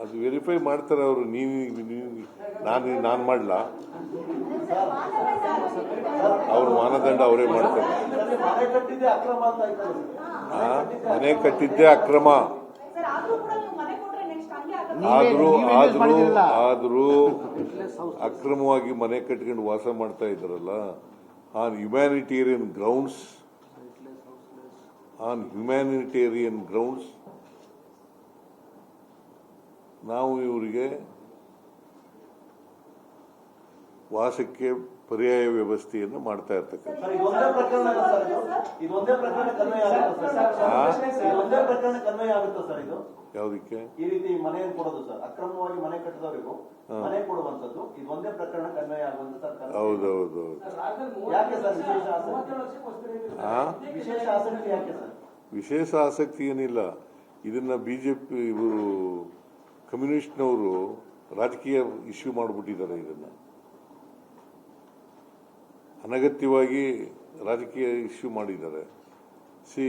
ಅದು ವೆರಿಫೈ ಮಾಡ್ತಾರೆ ಅವರು. ನಾನು ಮಾಡಲಾ? ಅವ್ರ ಮಾನದಂಡ ಅವರೇ ಮಾಡ್ತಾರೆ. ಮನೆ ಕಟ್ಟಿದ್ದೇ ಅಕ್ರಮ. ಆದ್ರೂ ಅಕ್ರಮವಾಗಿ ಮನೆ ಕಟ್ಕೊಂಡು ವಾಸ ಮಾಡ್ತಾ ಇದ್ದಾರಲ್ಲ, ಆನ್ ಹ್ಯುಮ್ಯಾನಿಟೇರಿಯನ್ ಗ್ರೌಂಡ್ಸ್ ನಾವು ಇವರಿಗೆ ವಾಸಕ್ಕೆ ಪರ್ಯಾಯ ವ್ಯವಸ್ಥೆಯನ್ನು ಮಾಡ್ತಾ ಇರ್ತಕ್ಕಂಥ. ಯಾವುದಕ್ಕೆ ಈ ರೀತಿ ಮನೆಯನ್ನು ಕೊಡೋದು ಸರ್, ಅಕ್ರಮವಾಗಿ ಮನೆ ಕಟ್ಟಿದವರಿಗೂ ಮನೆ ಕೊಡುವಂತದ್ದು ಇದು ಒಂದೇ ಪ್ರಕರಣಕ್ಕೆ ಅನ್ವಯ ಆಗುವಂತ ಸರ್ಕಾರ. ಹೌದೌದು. ಯಾಕೆ ಸರ್ ವಿಶೇಷ ಆಸಕ್ತಿ ಯಾಕೆ ಸರ್? ವಿಶೇಷ ಆಸಕ್ತಿ ಏನಿಲ್ಲ. ಇದನ್ನ ಬಿಜೆಪಿ ಇವರು ಕಮ್ಯುನಿಸ್ಟ್ನವರು ರಾಜಕೀಯ ಇಶ್ಯೂ ಮಾಡಿಬಿಟ್ಟಿದ್ದಾರೆ. ಇದನ್ನ ಅನಗತ್ಯವಾಗಿ ರಾಜಕೀಯ ಇಶ್ಯೂ ಮಾಡಿದ್ದಾರೆ. C,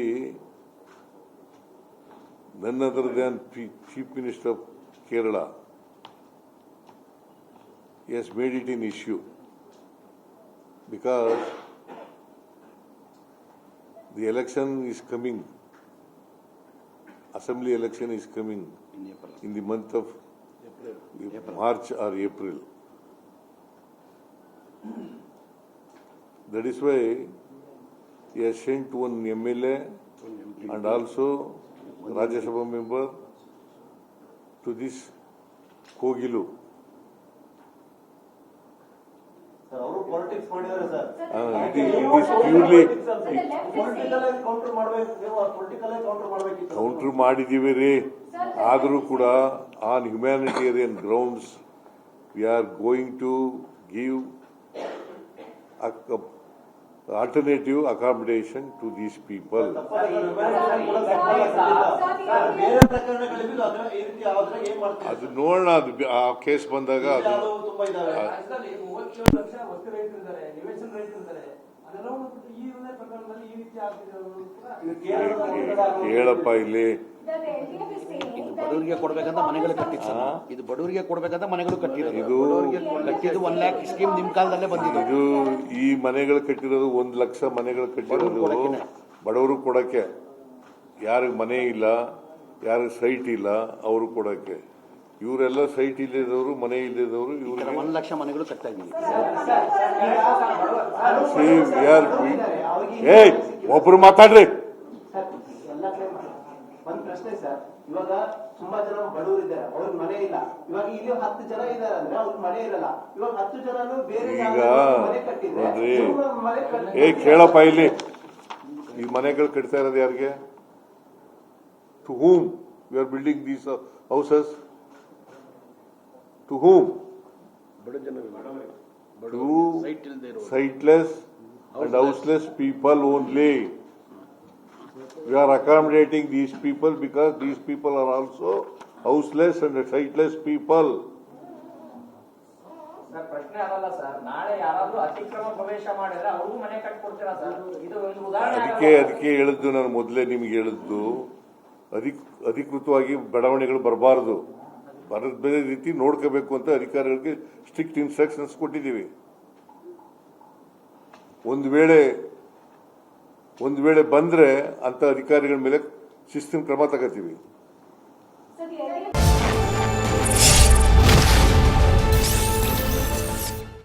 none other than Chief Minister of Kerala, he has made it an issue because the election is coming. Assembly election is coming in the month of March or April. That is why he has sent one MLA and also Rajya Sabha member to this Kogilu. Sir, ಅವರು politics ಮಾಡಿದ್ದಾರೆ sir. It is purely counter ಮಾಡಿದೀವಿ ರೀ. ಆದರೂ ಕೂಡ on humanitarian grounds we are going to give alternative accommodation to these people. ಅದು ನೋಡೋಣ, ಅದು ಆ ಕೇಸ್ ಬಂದಾಗ ಅದು ಹೇಳಪ್ಪ. ಇಲ್ಲಿ ಬಡವರಿಗೆ ಕೊಡ್ಬೇಕಂತ ಮನೆಗಳು ಕಟ್ಟಿತ್ತು. ಇದು ಬಡವರಿಗೆ ಕೊಡ್ಬೇಕಂತ ಮನೆಗಳು ಕಟ್ಟಿರೋದು. ಇದು ಕಟ್ಟಿದ್ದು 1 ಲಕ್ಷ ಸ್ಕೀಮ್ ನಿಮ್ ಕಾಲದಲ್ಲೇ ಬಂದಿದೆ. ಇದು ಈ ಮನೆಗಳು ಕಟ್ಟಿರೋದು 1 ಲಕ್ಷ ಮನೆಗಳು ಕಟ್ಟಿರೋದು ಬಡವರು ಕೊಡಕ್ಕೆ. ಯಾರಿಗೆ ಮನೆ ಇಲ್ಲ, ಯಾರಿಗೆ ಸೈಟ್ ಇಲ್ಲ, ಅವರು ಕೊಡಕ್ಕೆ. ಇವರೆಲ್ಲ ಸೈಟ್ ಇಲ್ಲದವರು, ಮನೆ ಇಲ್ಲದವರು, ಇವ್ರಿಗೆ 1 ಲಕ್ಷ ಮನೆಗಳು ಕಟ್ಟಾಗಿದೆ. ಒಬ್ರು ಮಾತಾಡ್ರಿ. ಒಂದ್ ಪ್ರಶ್ನೆ ಸರ್, ಇವಾಗ ತುಂಬಾ ಜನ ಬಡವರು ಇದ್ದಾರೆ, ಅವ್ರಿಗೆ ಮನೆ ಇಲ್ಲ. ಇವಾಗ ಇಲ್ಲಿ 10 ಜನ ಇದ್ದಾರೆ ಅಂದ್ರೆ ಅವ್ರಿಗೆ ಮನೆ ಇರಲ್ಲ. ಇವಾಗ 10 ಜನನು ಬೇರೆ ಮನೆ ಕಟ್ಟಿದ್ರೆ ಕೇಳಪ್ಪ, ಇಲ್ಲಿ ಈ ಮನೆಗಳು ಕಟ್ತಾ ಇರೋದು ಯಾರಿಗೆ? To whom we are building these houses? To whom? To siteless and houseless people only. We are accommodating these people because these people are also houseless and sightless people. Sir, ಪ್ರಶ್ನೆ ಅದಲ್ಲ ಸರ್. ನಾಳೆ ಯಾರಾದ್ರೂ ಅತಿಕ್ರಮ ಪ್ರವೇಶ ಮಾಡಿದ್ರೆ ಅವ್ರಿಗೂ ಮನೆ ಕಟ್ಕೊಡ್ತೀರಾ sir? ಇದು ಒಂದು ಉದಾಹರಣೆ. ಅದಕ್ಕೆ ಹೇಳಿದ್ದು ನಾನು ಮೊದಲೇ ನಿಮ್ಗೆ ಹೇಳಿದ್ದು, ಅಧಿಕೃತವಾಗಿ ಬೆಳವಣಿಗೆಗಳು ಬರಬಾರದು, ಬೇರೆ ರೀತಿ ನೋಡ್ಕೋಬೇಕು ಅಂತ ಅಧಿಕಾರಿಗಳಿಗೆ ಸ್ಟ್ರಿಕ್ಟ್ ಇನ್ಸ್ಟ್ರಕ್ಷನ್ಸ್ ಕೊಟ್ಟಿದ್ದೀವಿ. ಒಂದು ವೇಳೆ ಬಂದ್ರೆ ಅಂತ ಅಧಿಕಾರಿಗಳ ಮೇಲೆ ಶಿಸ್ತಿನ ಕ್ರಮ ತಗೋತೀವಿ.